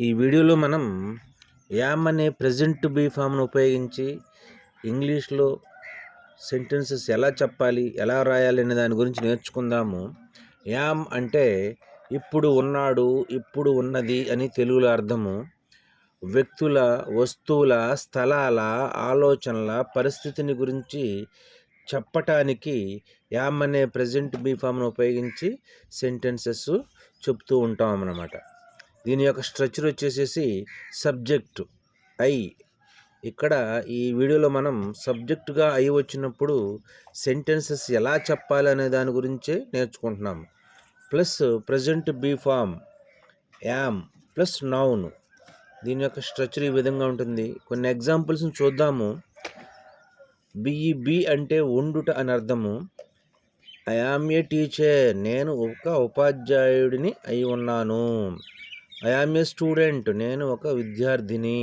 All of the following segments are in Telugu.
ఈ వీడియోలో మనం యామ్ అనే ప్రెజెంట్ బీ ఫామ్ను ఉపయోగించి ఇంగ్లీష్లో సెంటెన్సెస్ ఎలా చెప్పాలి, ఎలా రాయాలి అనే దాని గురించి నేర్చుకుందాము. యామ్ అంటే ఇప్పుడు ఉన్నాడు, ఇప్పుడు ఉన్నది అని తెలుగులో అర్థము. వ్యక్తుల, వస్తువుల, స్థలాల, ఆలోచనల, పరిస్థితిని గురించి చెప్పటానికి యామ్ అనే ప్రెజెంట్ బీ ఫామ్ను ఉపయోగించి సెంటెన్సెస్ చెప్తూ ఉంటాం అన్నమాట. దీని యొక్క స్ట్రక్చర్ వచ్చేసేసి సబ్జెక్టు ఐ. ఇక్కడ ఈ వీడియోలో మనం సబ్జెక్టుగా ఐ వచ్చినప్పుడు సెంటెన్సెస్ ఎలా చెప్పాలి అనే దాని గురించే నేర్చుకుంటున్నాము. Plus present be form am plus noun. దీని యొక్క స్ట్రక్చర్ ఈ విధంగా ఉంటుంది. కొన్ని ఎగ్జాంపుల్స్ని చూద్దాము. బి అంటే ఉండుట అని అర్థము. ఐ యామ్ ఏ టీచర్, నేను ఒక ఉపాధ్యాయుడిని అయి ఉన్నాను. ఐ యామ్ ఏ స్టూడెంట్, నేను ఒక విద్యార్థిని.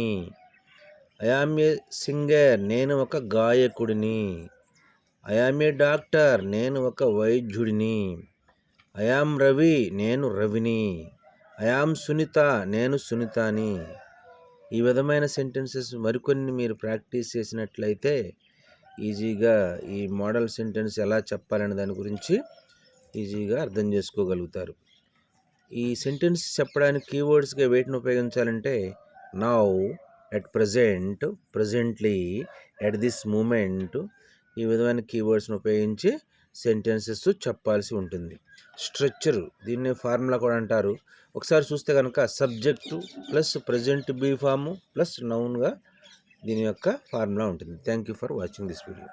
ఐ యామ్ ఏ సింగర్, నేను ఒక గాయకుడిని. ఐ యామ్ ఏ డాక్టర్, నేను ఒక వైద్యుడిని. ఐ యామ్ రవి, నేను రవిని. ఐ యామ్ సునీత, నేను సునీతని. ఈ విధమైన సెంటెన్సెస్ మరికొన్ని మీరు ప్రాక్టీస్ చేసినట్లయితే ఈజీగా ఈ మోడల్ సెంటెన్స్ ఎలా చెప్పాలనే దాని గురించి ఈజీగా అర్థం చేసుకోగలుగుతారు. ఈ సెంటెన్స్ చెప్పడానికి కీవర్డ్స్గా వేటిని ఉపయోగించాలంటే now, at present, presently, at this moment, ఈ విధమైన కీవర్డ్స్ని ఉపయోగించి సెంటెన్సెస్ చెప్పాల్సి ఉంటుంది. స్ట్రక్చర్, దీన్ని ఫార్ములా కూడా అంటారు. ఒకసారి చూస్తే కనుక subject plus present be form plus నౌన్గా దీని యొక్క ఫార్ములా ఉంటుంది. Thank you for watching this video.